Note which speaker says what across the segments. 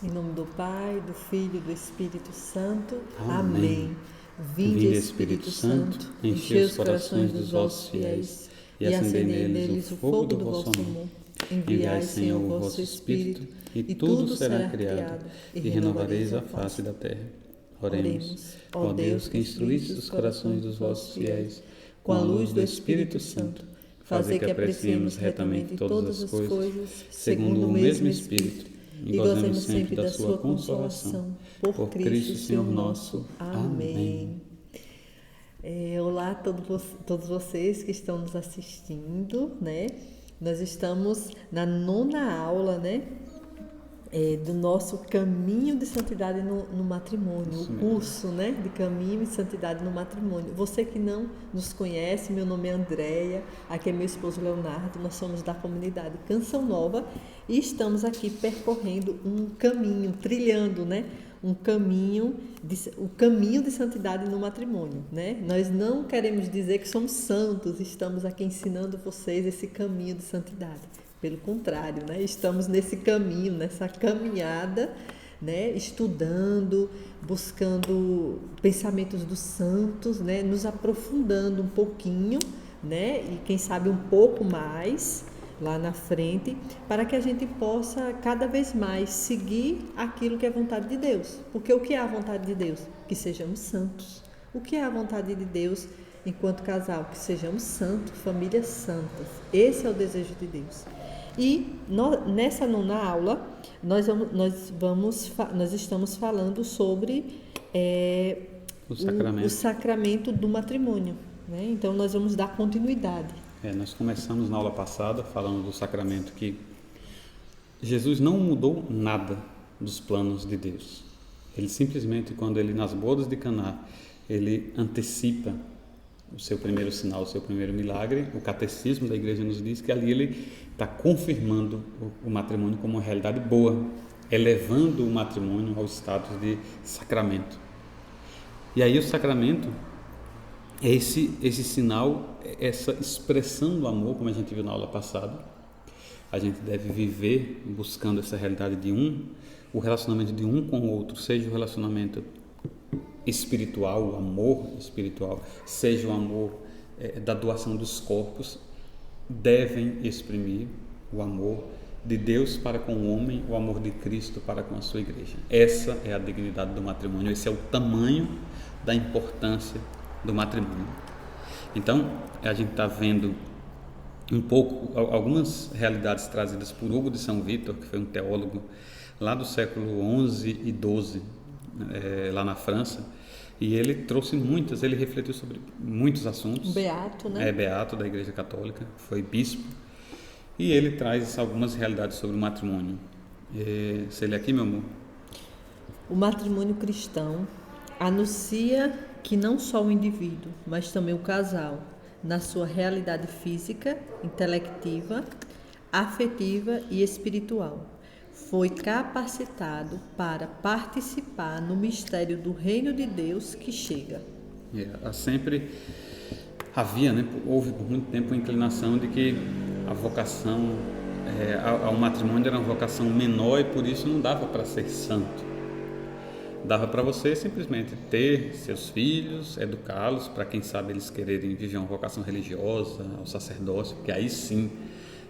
Speaker 1: Em nome do Pai, do Filho e do Espírito Santo.
Speaker 2: Amém.
Speaker 1: Amém. Vinde, Espírito Santo, enchei os corações dos vossos fiéis e acendei neles o fogo do vosso amor. Enviai, Senhor, o vosso Espírito, e tudo será criado, e renovareis a face da terra.
Speaker 2: Oremos. Ó Deus, que instruísse os corações dos vossos fiéis com a luz do Espírito Santo, fazei que apreciemos retamente todas as coisas, segundo o mesmo Espírito, e gozemos sempre da sua consolação. Por Cristo, Senhor nosso. Amém.
Speaker 1: Olá a todos vocês que estão nos assistindo, né? Nós estamos na 9ª aula, né? Do nosso Caminho de Santidade no Matrimônio, o curso, né, de Caminho de Santidade no Matrimônio. Você que não nos conhece, meu nome é Andréia, aqui é meu esposo Leonardo, nós somos da comunidade Canção Nova e estamos aqui percorrendo um caminho, trilhando, né, o caminho de santidade no matrimônio, né? Nós não queremos dizer que somos santos, estamos aqui ensinando vocês esse caminho de santidade. Pelo contrário, né? Estamos nesse caminho, nessa caminhada, né? Estudando, buscando pensamentos dos santos, né? Nos aprofundando um pouquinho, né? E quem sabe um pouco mais lá na frente, para que a gente possa cada vez mais seguir aquilo que é a vontade de Deus. Porque o que é a vontade de Deus? Que sejamos santos. O que é a vontade de Deus enquanto casal? Que sejamos santos, famílias santas. Esse é o desejo de Deus. E nessa 9ª aula, nós estamos falando sobre o sacramento do matrimônio, né? Então, nós vamos dar continuidade.
Speaker 2: Nós começamos na aula passada falando do sacramento que Jesus não mudou nada dos planos de Deus. Ele simplesmente, quando ele nas bodas de Caná, ele antecipa o seu primeiro sinal, o seu primeiro milagre. O catecismo da igreja nos diz que ali ele está confirmando o matrimônio como uma realidade boa, elevando o matrimônio ao status de sacramento. E aí o sacramento é esse sinal, essa expressão do amor, como a gente viu na aula passada. A gente deve viver buscando essa realidade de o relacionamento de um com o outro, seja o relacionamento espiritual, o amor espiritual, seja o amor da doação dos corpos, devem exprimir o amor de Deus para com o homem, o amor de Cristo para com a sua igreja. Essa é a dignidade do matrimônio, esse é o tamanho da importância do matrimônio. Então, a gente está vendo um pouco, algumas realidades trazidas por Hugo de São Vítor, que foi um teólogo lá do século XI e XII, lá na França, e ele trouxe ele refletiu sobre muitos assuntos.
Speaker 1: Beato, né?
Speaker 2: Beato da Igreja Católica, foi bispo, e ele traz algumas realidades sobre o matrimônio. Você lê aqui, meu amor?
Speaker 1: O matrimônio cristão anuncia que não só o indivíduo, mas também o casal, na sua realidade física, intelectiva, afetiva e espiritual, foi capacitado para participar no mistério do reino de Deus que chega.
Speaker 2: Sempre havia, né, houve por muito tempo a inclinação de que a vocação ao matrimônio era uma vocação menor e por isso não dava para ser santo. Dava para você simplesmente ter seus filhos, educá-los, para quem sabe eles quererem viver uma vocação religiosa, ao sacerdócio, porque aí sim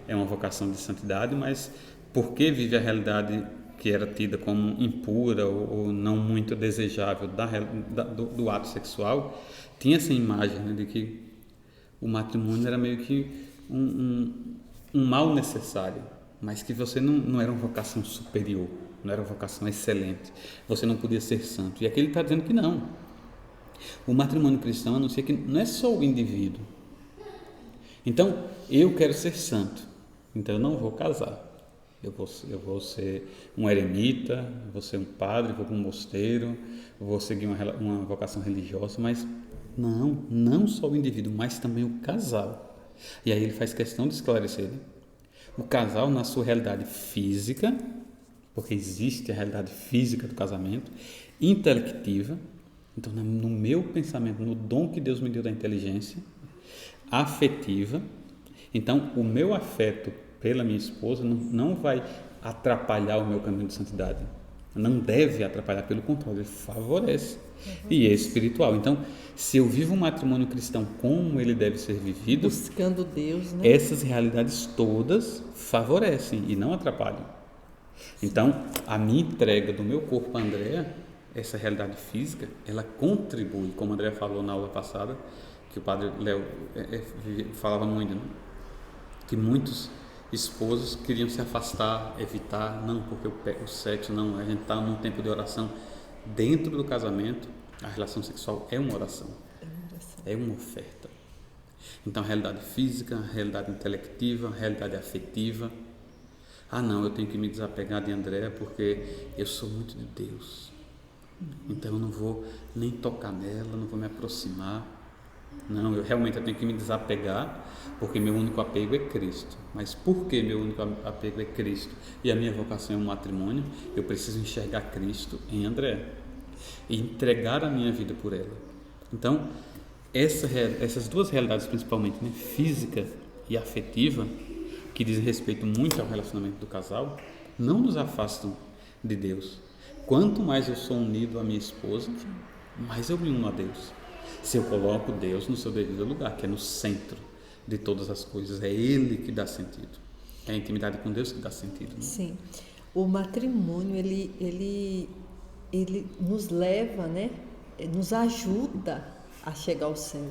Speaker 2: é uma vocação de santidade, mas porque vive a realidade que era tida como impura ou não muito desejável do ato sexual, tinha essa imagem, né, de que o matrimônio era meio que um mal necessário, mas que você não era uma vocação superior, não era uma vocação excelente, você não podia ser santo. E aqui ele está dizendo que não. O matrimônio cristão anuncia que não é só o indivíduo. Então, eu quero ser santo, então eu não vou casar. Eu vou ser um eremita, vou ser um padre, vou para um mosteiro, vou seguir uma vocação religiosa, mas não só o indivíduo, mas também o casal. E aí ele faz questão de esclarecer, né? O casal na sua realidade física, porque existe a realidade física do casamento, intelectiva, então no meu pensamento, no dom que Deus me deu da inteligência, afetiva, então o meu afeto pela minha esposa não vai atrapalhar o meu caminho de santidade. Não deve atrapalhar, pelo contrário, ele favorece. E é espiritual. Então, se eu vivo um matrimônio cristão como ele deve ser vivido,
Speaker 1: buscando Deus, né?
Speaker 2: essas realidades todas favorecem e não atrapalham. Então, a minha entrega do meu corpo a Andréa, essa realidade física, ela contribui, como a Andréa falou na aula passada, que o padre Léo falava muito, né? Que muitos esposos queriam se afastar, evitar, não, porque o sexo, não, a gente está num tempo de oração. Dentro do casamento, a relação sexual é uma oração, é uma oferta. Então, a realidade física, a realidade intelectiva, a realidade afetiva. Não, eu tenho que me desapegar de Andréa porque eu sou muito de Deus. Então, eu não vou nem tocar nela, não vou me aproximar. Não, eu realmente tenho que me desapegar porque meu único apego é Cristo. Mas por que meu único apego é Cristo e a minha vocação é um matrimônio? Eu preciso enxergar Cristo em Andréa e entregar a minha vida por ela. Então, essas duas realidades, principalmente, né, física e afetiva, que dizem respeito muito ao relacionamento do casal, não nos afastam de Deus. Quanto mais eu sou unido à minha esposa, mais eu me uno a Deus. Se eu coloco Deus no seu devido lugar, que é no centro de todas as coisas, é Ele que dá sentido. É a intimidade com Deus que dá sentido. Né?
Speaker 1: Sim. O matrimônio, ele nos leva, né? Nos ajuda a chegar ao céu.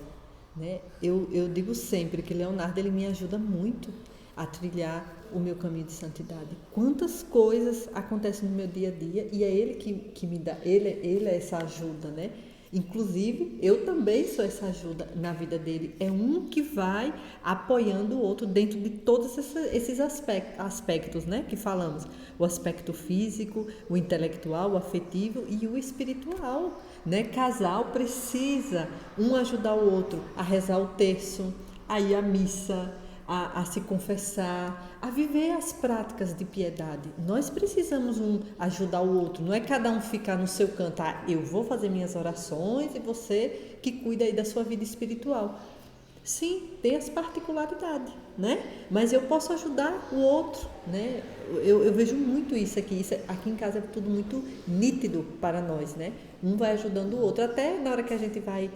Speaker 1: Né? Eu digo sempre que Leonardo, ele me ajuda muito a trilhar o meu caminho de santidade. Quantas coisas acontecem no meu dia a dia e é ele que me dá, ele é essa ajuda, né? Inclusive, eu também sou essa ajuda na vida dele. É um que vai apoiando o outro dentro de todos esses aspectos, né, que falamos. O aspecto físico, o intelectual, o afetivo e o espiritual. Né? Casal precisa um ajudar o outro a rezar o terço, a ir à missa, a se confessar, a viver as práticas de piedade. Nós precisamos um ajudar o outro, não é cada um ficar no seu canto, eu vou fazer minhas orações e você que cuida aí da sua vida espiritual. Sim, tem as particularidades, né? Mas eu posso ajudar o outro, né? Eu vejo muito isso aqui em casa é tudo muito nítido para nós, né? Um vai ajudando o outro, até na hora que a gente vai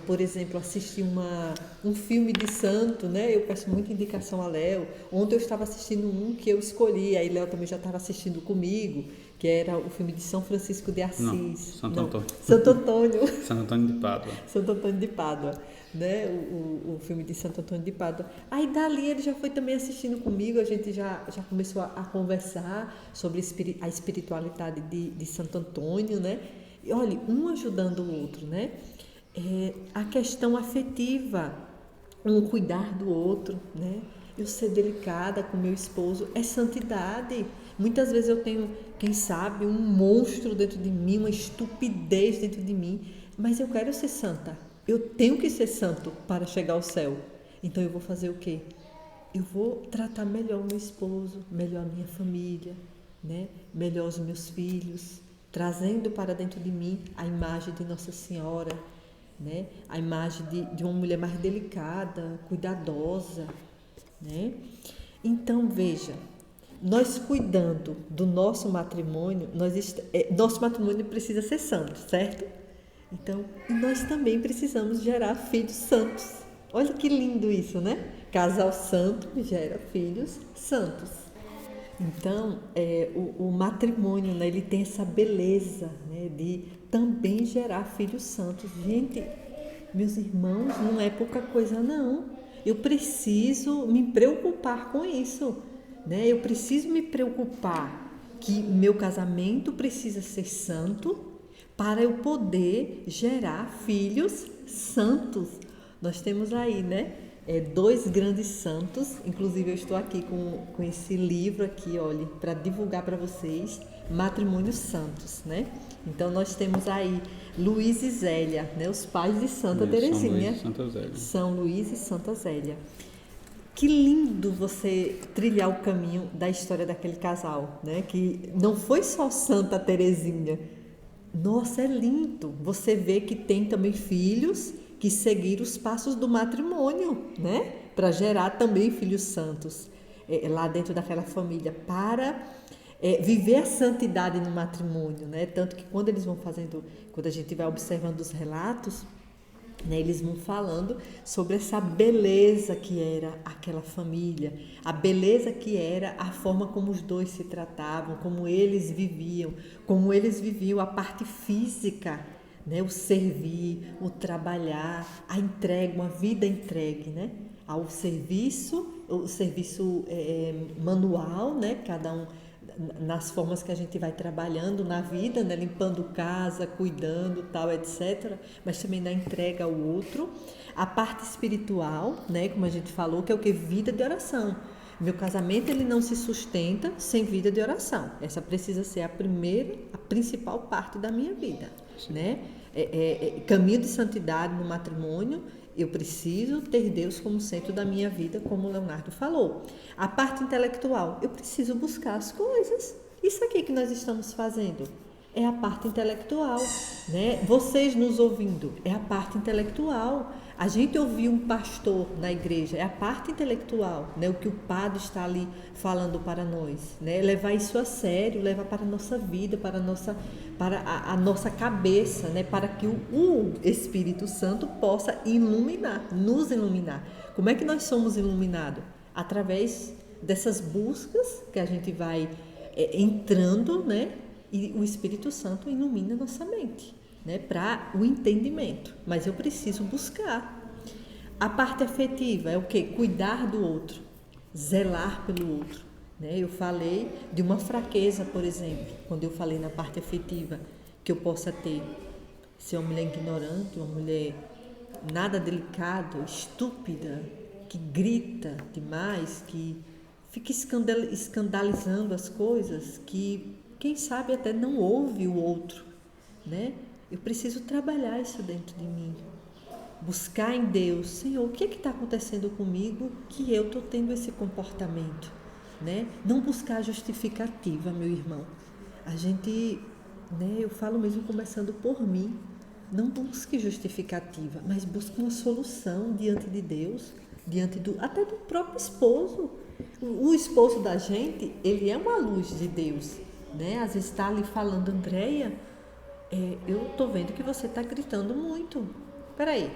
Speaker 1: por exemplo, assistir um filme de santo, né? Eu peço muita indicação a Léo. Ontem eu estava assistindo um que eu escolhi, aí Léo também já estava assistindo comigo, que era o filme de São Francisco de Assis.
Speaker 2: Não, Santo Antônio.
Speaker 1: Santo Antônio.
Speaker 2: Santo Antônio de Pádua.
Speaker 1: Santo Antônio de Pádua, né? O filme de Santo Antônio de Pádua. Aí dali ele já foi também assistindo comigo, a gente já começou a conversar sobre a espiritualidade de Santo Antônio, né? E olha, um ajudando o outro, né? A questão afetiva, um cuidar do outro, né? Eu ser delicada com meu esposo é santidade. Muitas vezes eu tenho, quem sabe, um monstro dentro de mim, uma estupidez dentro de mim, mas eu quero ser santa. Eu tenho que ser santo para chegar ao céu. Então eu vou fazer o quê? Eu vou tratar melhor o meu esposo, melhor a minha família, né? Melhor os meus filhos, trazendo para dentro de mim a imagem de Nossa Senhora, né? A imagem de uma mulher mais delicada, cuidadosa, né? Então, veja, nós cuidando do nosso matrimônio, nosso matrimônio precisa ser santo, certo? Então, e nós também precisamos gerar filhos santos. Olha que lindo isso, né? Casal santo gera filhos santos. Então, o matrimônio, né, ele tem essa beleza, né, de também gerar filhos santos. Gente, meus irmãos, não é pouca coisa não. Eu preciso me preocupar com isso, né? Eu preciso me preocupar que meu casamento precisa ser santo para eu poder gerar filhos santos. Nós temos aí, né? 2 grandes santos, inclusive eu estou aqui com esse livro aqui, olha, para divulgar para vocês, Matrimônios Santos, né? Então nós temos aí Luís e Zélia, né? Os pais de Santa Teresinha. São Luís e Santa Zélia. Que lindo você trilhar o caminho da história daquele casal, né? Que não foi só Santa Teresinha. Nossa, é lindo. Você vê que tem também filhos que seguiram os passos do matrimônio, né? Para gerar também filhos santos lá dentro daquela família, para viver a santidade no matrimônio, né? Tanto que quando eles vão fazendo, quando a gente vai observando os relatos, né, eles vão falando sobre essa beleza que era aquela família, a beleza que era a forma como os dois se tratavam, como eles viviam a parte física, né, o servir, o trabalhar, a entrega, uma vida entregue, né, ao serviço, o serviço manual, né, cada um nas formas que a gente vai trabalhando na vida, né? Limpando casa, cuidando, tal, etc. Mas também na entrega ao outro. A parte espiritual, né? Como a gente falou, que é o que? Vida de oração. Meu casamento, ele não se sustenta sem vida de oração. Essa precisa ser a principal parte da minha vida, né? Caminho de santidade no matrimônio. Eu preciso ter Deus como centro da minha vida, como o Leonardo falou. A parte intelectual, eu preciso buscar as coisas. Isso aqui que nós estamos fazendo é a parte intelectual, né? Vocês nos ouvindo é a parte intelectual. A gente ouvir um pastor na igreja é a parte intelectual, né? O que o padre está ali falando para nós, né? Levar isso a sério, levar para a nossa vida, para a nossa cabeça, né? Para que o Espírito Santo possa nos iluminar. Como é que nós somos iluminados? Através dessas buscas que a gente vai entrando, né? E o Espírito Santo ilumina nossa mente, né, para o entendimento. Mas eu preciso buscar. A parte afetiva é o quê? Cuidar do outro, zelar pelo outro, né? Eu falei de uma fraqueza, por exemplo, quando eu falei na parte afetiva, que eu possa ter, ser uma mulher ignorante, uma mulher nada delicada, estúpida, que grita demais, que fica escandalizando as coisas, que quem sabe até não ouve o outro, né? Eu preciso trabalhar isso dentro de mim. Buscar em Deus, Senhor, o que está acontecendo comigo que eu estou tendo esse comportamento, né? Não buscar justificativa, meu irmão. A gente, né? Eu falo mesmo começando por mim. Não busque justificativa, mas busque uma solução diante de Deus, até do próprio esposo. O esposo da gente, ele é uma luz de Deus, né? Às vezes está ali falando, Andréia, eu estou vendo que você está gritando muito. Peraí,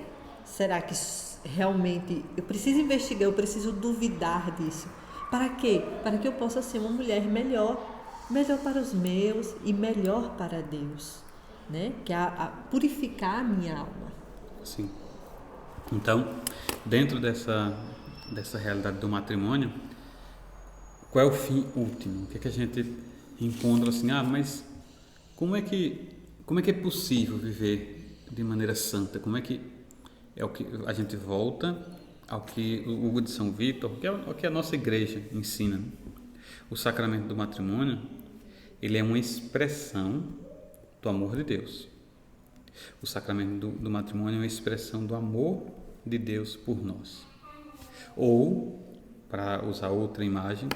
Speaker 1: será que realmente eu preciso investigar, eu preciso duvidar disso? Para quê? Para que eu possa ser uma mulher melhor para os meus e melhor para Deus, né? Que é purificar a minha alma.
Speaker 2: Sim. Então, dentro dessa realidade do matrimônio, qual é o fim último? O que é que a gente encontra assim? Mas como é que é possível viver de maneira santa? Como é que é o que a gente volta ao que o Hugo de São Vítor, o que a nossa igreja ensina, né? O sacramento do matrimônio, ele é uma expressão do amor de Deus. O sacramento do matrimônio é uma expressão do amor de Deus por nós. Ou, para usar outra imagem,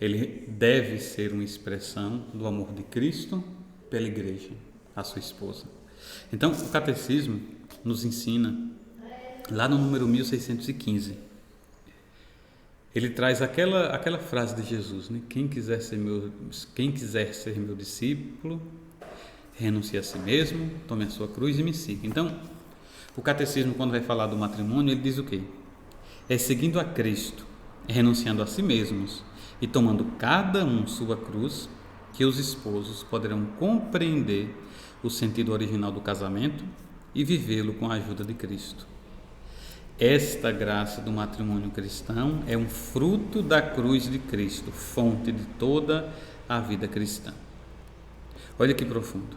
Speaker 2: ele deve ser uma expressão do amor de Cristo pela igreja, a sua esposa. Então, o catecismo nos ensina, lá no número 1615, ele traz aquela frase de Jesus, né? Quem quiser ser meu discípulo, renuncie a si mesmo, tome a sua cruz e me siga. Então, o catecismo, quando vai falar do matrimônio, ele diz o quê? É seguindo a Cristo, renunciando a si mesmos e tomando cada um sua cruz, que os esposos poderão compreender o sentido original do casamento e vivê-lo com a ajuda de Cristo. Esta graça do matrimônio cristão é um fruto da cruz de Cristo, fonte de toda a vida cristã. Olha que profundo.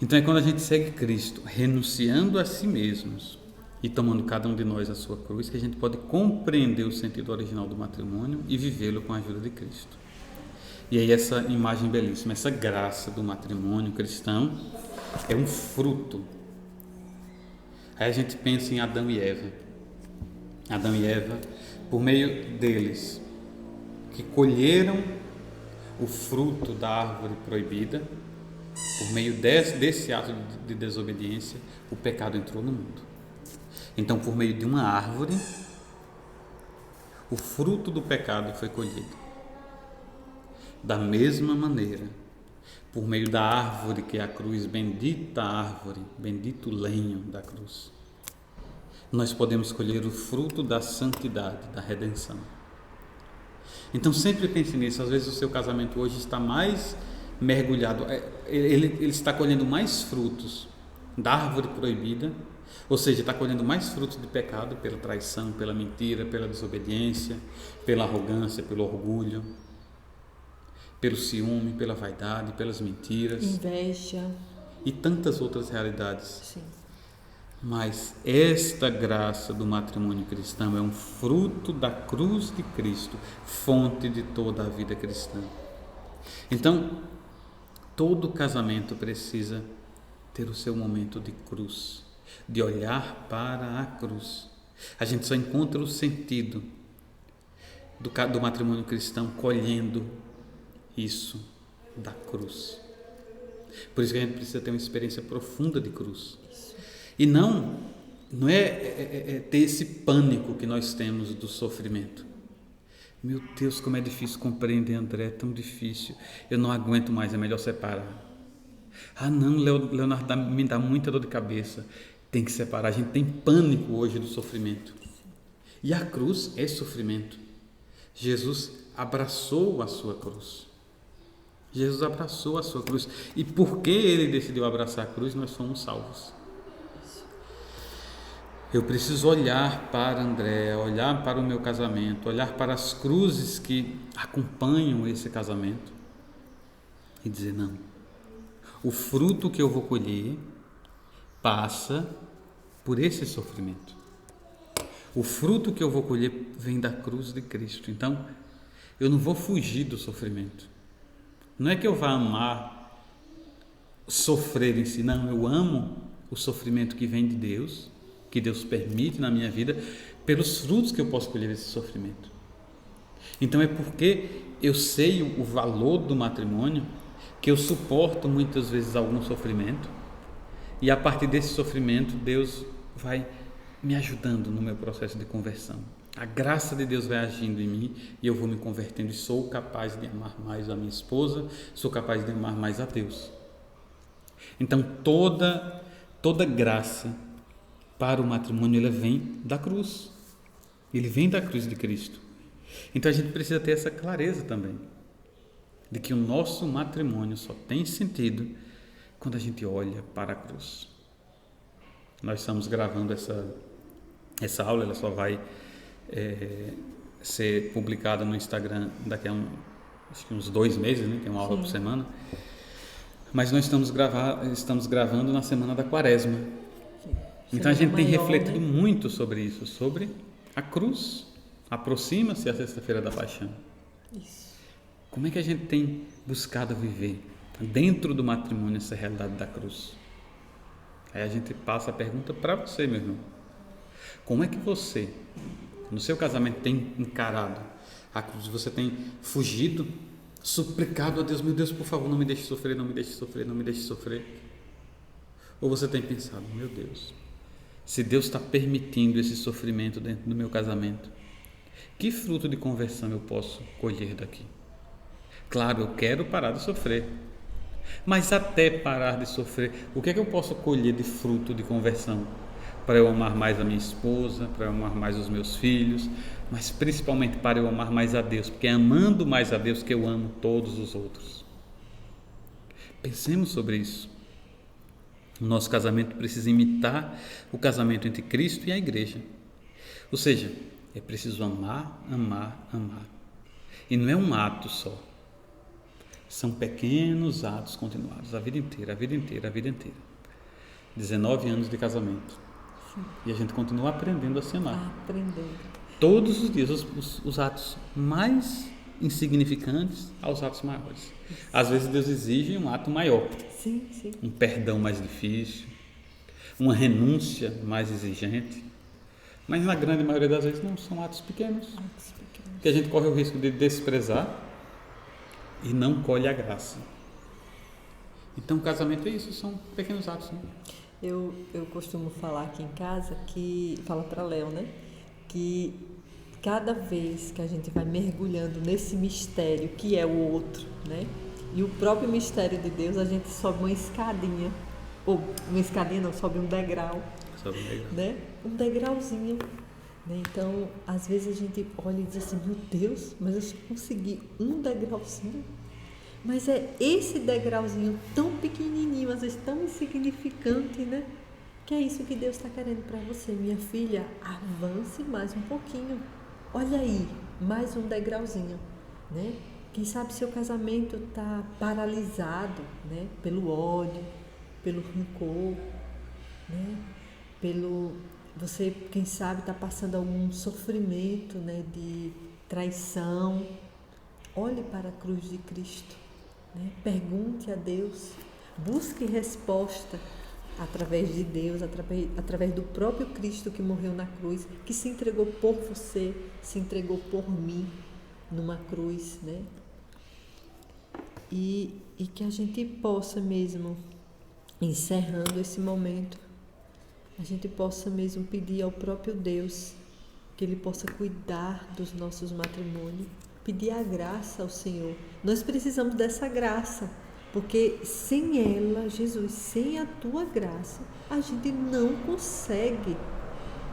Speaker 2: Então é quando a gente segue Cristo, renunciando a si mesmos e tomando cada um de nós a sua cruz, que a gente pode compreender o sentido original do matrimônio e vivê-lo com a ajuda de Cristo. E aí essa imagem belíssima, essa graça do matrimônio cristão é um fruto. Aí a gente pensa em Adão e Eva. Adão e Eva, por meio deles, que colheram o fruto da árvore proibida, por meio desse ato de desobediência, o pecado entrou no mundo. Então, por meio de uma árvore, o fruto do pecado foi colhido. Da mesma maneira, por meio da árvore que é a cruz, bendita árvore, bendito lenho da cruz, nós podemos colher o fruto da santidade, da redenção. Então sempre pense nisso. Às vezes o seu casamento hoje está mais mergulhado, ele está colhendo mais frutos da árvore proibida, ou seja, está colhendo mais frutos de pecado, pela traição, pela mentira, pela desobediência, pela arrogância, pelo orgulho, pelo ciúme, pela vaidade, pelas mentiras,
Speaker 1: inveja
Speaker 2: e tantas outras realidades.
Speaker 1: Sim.
Speaker 2: Mas esta graça do matrimônio cristão é um fruto da cruz de Cristo, fonte de toda a vida cristã. Então, todo casamento precisa ter o seu momento de cruz, de olhar para a cruz. A gente só encontra o sentido do matrimônio cristão colhendo isso da cruz. Por isso que a gente precisa ter uma experiência profunda de cruz. E não é ter esse pânico que nós temos do sofrimento. Meu Deus, como é difícil compreender, André, é tão difícil. Eu não aguento mais, é melhor separar. Ah não, Leonardo, me dá muita dor de cabeça. Tem que separar. A gente tem pânico hoje do sofrimento. E a cruz é sofrimento. Jesus abraçou a sua cruz. Jesus abraçou a sua cruz. E porque ele decidiu abraçar a cruz, nós somos salvos. Eu preciso olhar para André, olhar para o meu casamento, olhar para as cruzes que acompanham esse casamento e dizer: não, o fruto que eu vou colher passa por esse sofrimento. O fruto que eu vou colher vem da cruz de Cristo. Então, eu não vou fugir do sofrimento. Não é que eu vá amar sofrer em si, não, eu amo o sofrimento que vem de Deus, que Deus permite na minha vida, pelos frutos que eu posso colher desse sofrimento. Então é porque eu sei o valor do matrimônio que eu suporto muitas vezes algum sofrimento, e a partir desse sofrimento Deus vai me ajudando no meu processo de conversão. A graça de Deus vai agindo em mim e eu vou me convertendo e sou capaz de amar mais a minha esposa, sou capaz de amar mais a Deus. Então toda graça para o matrimônio, ela vem da cruz. Ele vem da cruz de Cristo. Então a gente precisa ter essa clareza também, de que o nosso matrimônio só tem sentido quando a gente olha para a cruz. Nós estamos gravando essa aula, ela só vai ser publicada no Instagram daqui a acho que uns 2 meses, né? Tem uma aula por semana. Mas nós estamos gravando na semana da Quaresma. Então a gente tem refletido muito sobre isso, sobre a cruz. Aproxima-se a sexta-feira da paixão.
Speaker 1: Isso.
Speaker 2: Como é que a gente tem buscado viver dentro do matrimônio essa realidade da cruz? Aí a gente passa a pergunta para você, meu irmão. Como é que você, no seu casamento, tem encarado a cruz? Você tem fugido, suplicado a Deus: meu Deus, por favor, não me deixe sofrer, não me deixe sofrer, não me deixe sofrer? Ou você tem pensado: meu Deus, se Deus está permitindo esse sofrimento dentro do meu casamento, que fruto de conversão eu posso colher daqui? Claro, eu quero parar de sofrer, mas até parar de sofrer, o que é que eu posso colher de fruto de conversão? Para eu amar mais a minha esposa, para eu amar mais os meus filhos, mas principalmente para eu amar mais a Deus, porque é amando mais a Deus que eu amo todos os outros. Pensemos sobre isso. O nosso casamento precisa imitar o casamento entre Cristo e a igreja. Ou seja, é preciso amar, amar, amar. E não é um ato só. São pequenos atos continuados, a vida inteira, a vida inteira, a vida inteira. 19 anos de casamento.
Speaker 1: Sim.
Speaker 2: E a gente continua aprendendo a se amar.
Speaker 1: Aprendendo.
Speaker 2: Todos os dias, os atos mais insignificantes aos atos maiores. Às vezes Deus exige um ato maior.
Speaker 1: Sim, sim.
Speaker 2: Um perdão mais difícil, uma renúncia mais exigente. Mas na grande maioria das vezes não, são atos pequenos. Que a gente corre o risco de desprezar e não colhe a graça. Então o casamento é isso, são pequenos atos, né?
Speaker 1: Eu costumo falar aqui em casa, fala para Léo, né? Que cada vez que a gente vai mergulhando nesse mistério que é o outro, né? E o próprio mistério de Deus, a gente sobe uma escadinha, ou uma escadinha não, sobe um degrau, né? Um degrauzinho, né? Então, às vezes a gente olha e diz assim, meu Deus, mas eu só consegui um degrauzinho. Mas é esse degrauzinho tão pequenininho, às vezes tão insignificante, né? Que é isso que Deus está querendo para você. Minha filha, avance mais um pouquinho. Olha aí, mais um degrauzinho, né? Quem sabe seu casamento está paralisado, né? Pelo ódio, pelo rancor, né? Você, quem sabe, está passando algum sofrimento, né? De traição. Olhe para a cruz de Cristo, né? Pergunte a Deus, busque resposta através de Deus, através do próprio Cristo que morreu na cruz, que se entregou por você, se entregou por mim numa cruz, né? E que a gente possa mesmo, encerrando esse momento, a gente possa mesmo pedir ao próprio Deus que Ele possa cuidar dos nossos matrimônios, pedir a graça ao Senhor. Nós precisamos dessa graça, porque sem ela, Jesus, sem a tua graça, a gente não consegue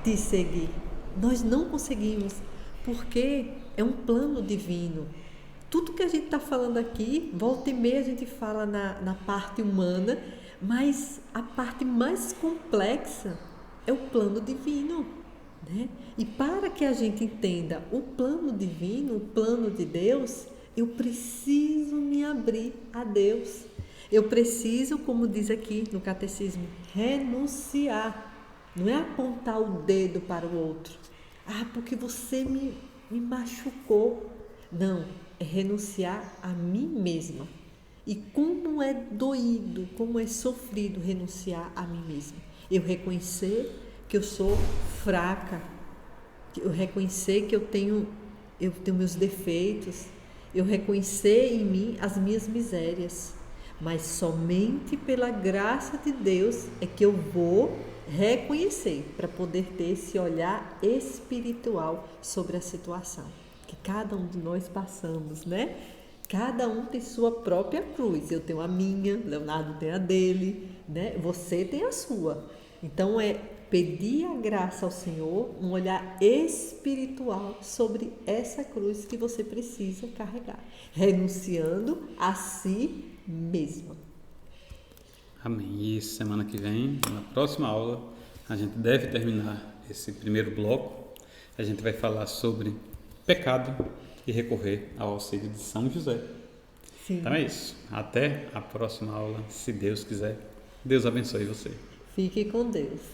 Speaker 1: te seguir. Nós não conseguimos, porque é um plano divino. Tudo que a gente está falando aqui, volta e meia a gente fala na parte humana, mas a parte mais complexa é o plano divino, né? E para que a gente entenda o plano divino, o plano de Deus, eu preciso me abrir a Deus. Eu preciso, como diz aqui no catecismo, renunciar. Não é apontar o dedo para o outro. Ah, porque você me machucou. Não, é renunciar a mim mesma. E como é doído, como é sofrido renunciar a mim mesma. Eu reconhecer que eu sou fraca, eu reconhecer que eu tenho meus defeitos, eu reconhecer em mim as minhas misérias, mas somente pela graça de Deus é que eu vou reconhecer para poder ter esse olhar espiritual sobre a situação que cada um de nós passamos, né? Cada um tem sua própria cruz. Eu tenho a minha, Leonardo tem a dele, né? Você tem a sua. Então é pedir a graça ao Senhor, um olhar espiritual sobre essa cruz que você precisa carregar, renunciando a si mesmo.
Speaker 2: Amém. E semana que vem, na próxima aula, a gente deve terminar esse primeiro bloco. A gente vai falar sobre pecado e recorrer ao auxílio de São José.
Speaker 1: Sim.
Speaker 2: Então é isso. Até a próxima aula, se Deus quiser. Deus abençoe você.
Speaker 1: Fique com Deus.